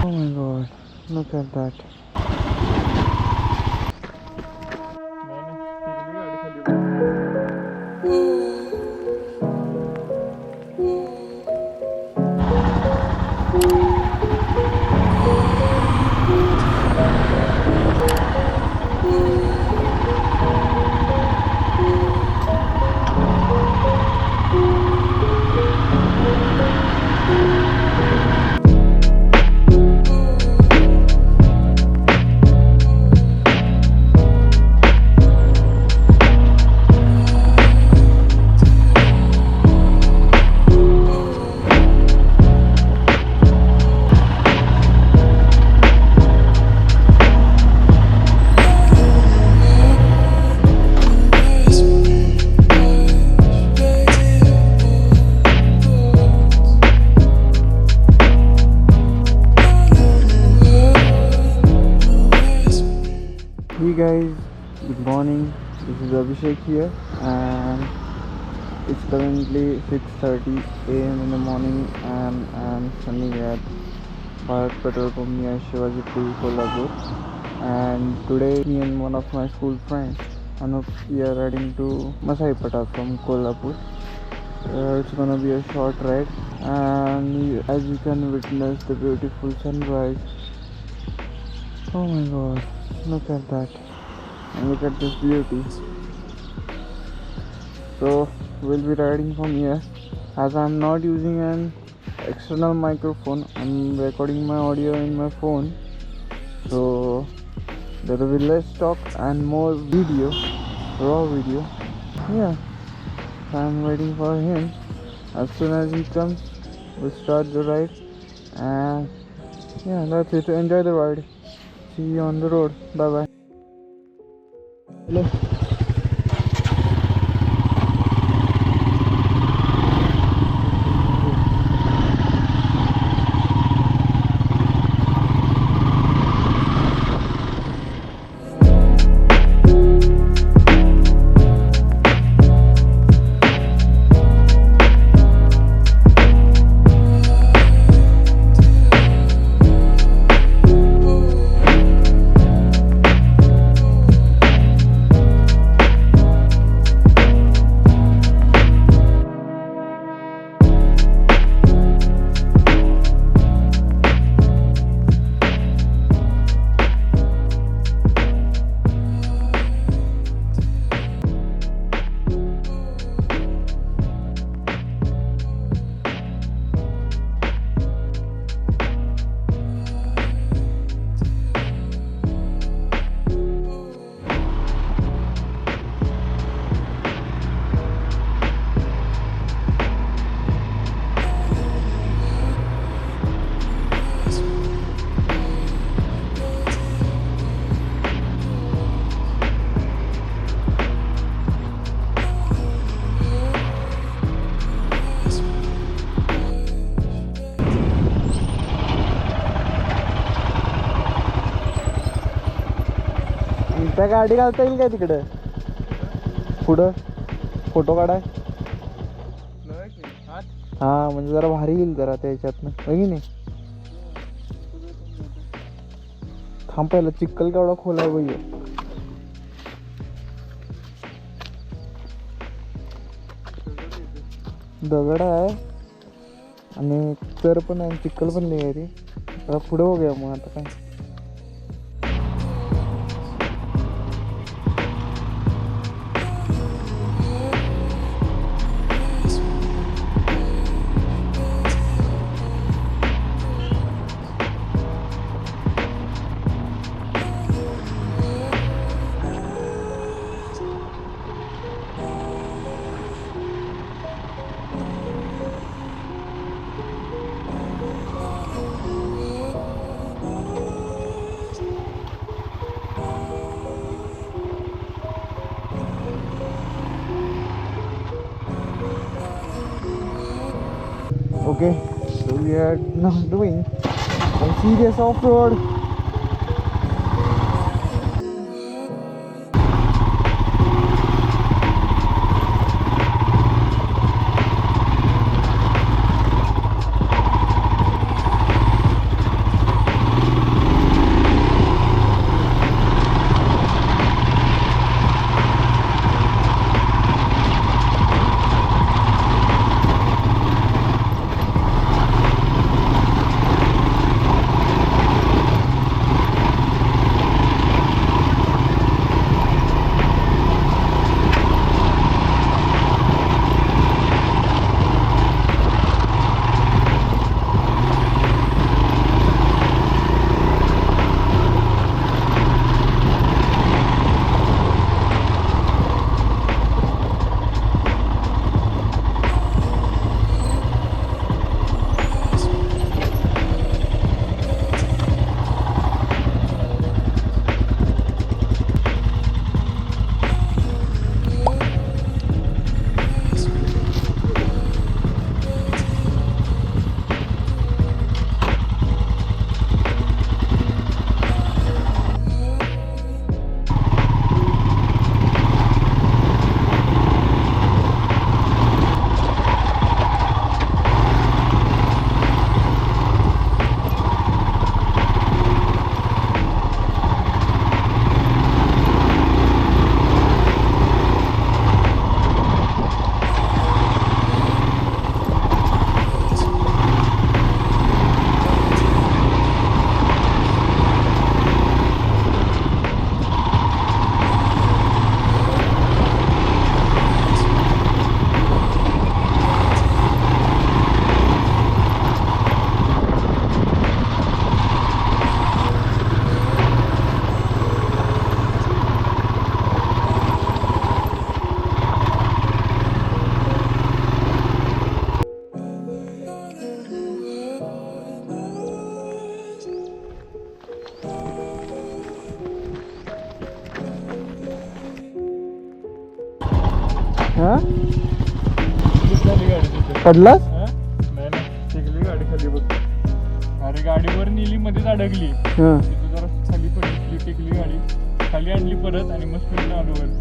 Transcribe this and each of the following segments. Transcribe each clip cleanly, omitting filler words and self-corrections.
Oh my god, look at that. Hey guys, good morning. This is Abhishek here, and it's currently 6:30 a.m. in the morning, and I'm standing at Bharat Petrol Pump near Shivaji Pool, Kolhapur. And today, me and one of my school friends, Anup, we are riding to Masai Pathar from Kolhapur. It's gonna be a short ride, and as you can witness the beautiful sunrise. Oh my god, look at that. And look at this beauty. So we'll be riding from here. As I'm not using an external microphone, I'm recording my audio in my phone, so there will be less talk and more video, raw video. Yeah, so I'm waiting for him. As soon as he comes, we'll start the ride. And yeah, that's it. Enjoy the ride. See you on the road. Bye bye. Hello. त्या गाडी घालता येईल काय तिकडे पुढं photo काढाय हा म्हणजे जरा भारी येईल जरा त्याच्यातनं की नाही थांबायला चिक्कल केवढा खोल आहे भैया दगड आहे आणि तर पण आहे चिक्कल पण नाही आहे रे जरा पुढं बघूया मग आता काय Okay, so we are now doing some serious off-road. हा गाडी पडलास? नाही नाही टेकली गाडी खाली बघ. अरे गाडीवर नेली मध्येच अडकली. हा तिथं जरा खाली पडली टेकली गाडी खाली आणली परत आणि मस्त आलो वर.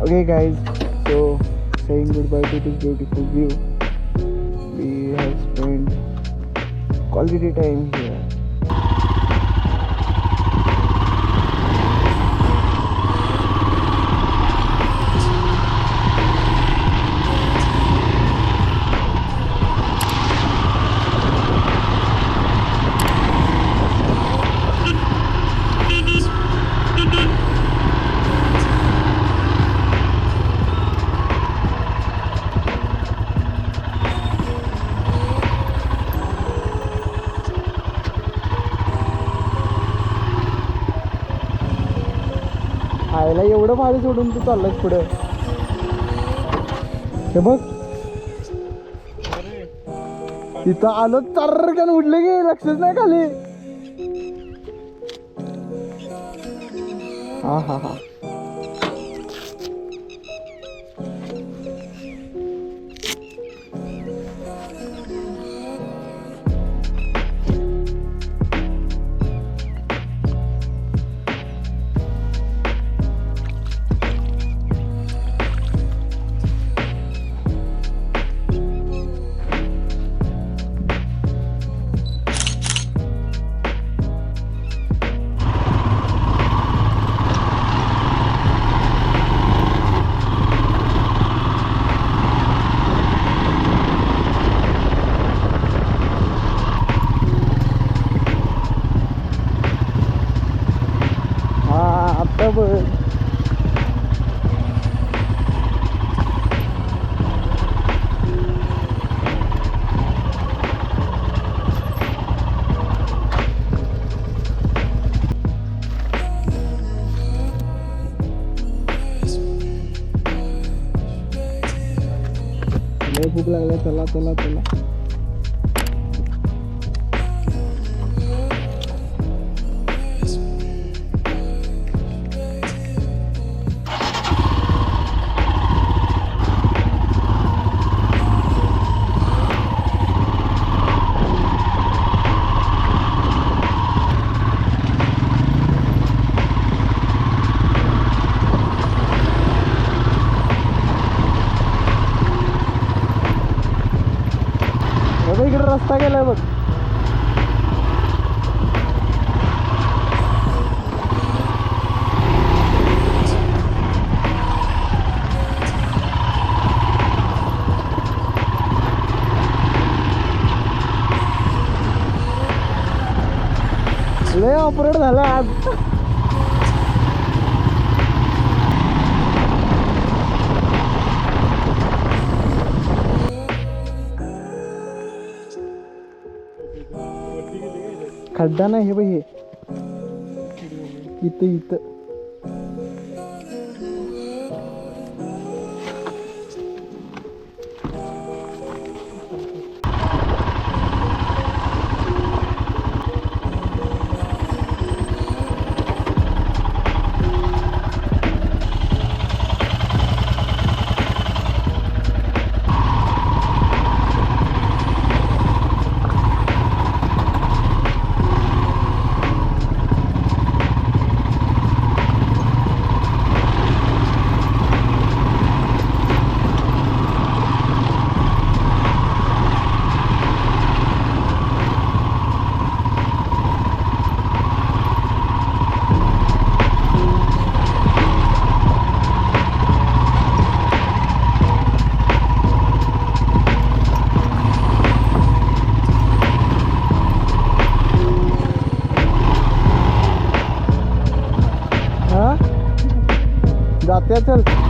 Okay guys, so saying goodbye to this beautiful view. We have spent quality time here. आयला एवढं भारी सोडून तू चाललास पुढे. हे बघ इथं आलो चार्रकन उडले गे लक्षच नाही खाली. हा हा हा आता बघ. लय भूक लागल्या. चला चला चला. इकडे रस्ता गेलाय बघ. लय ऑपरेट झाला आज. खड्डा नाही हे बघ. हे इथं इथं उद्या चल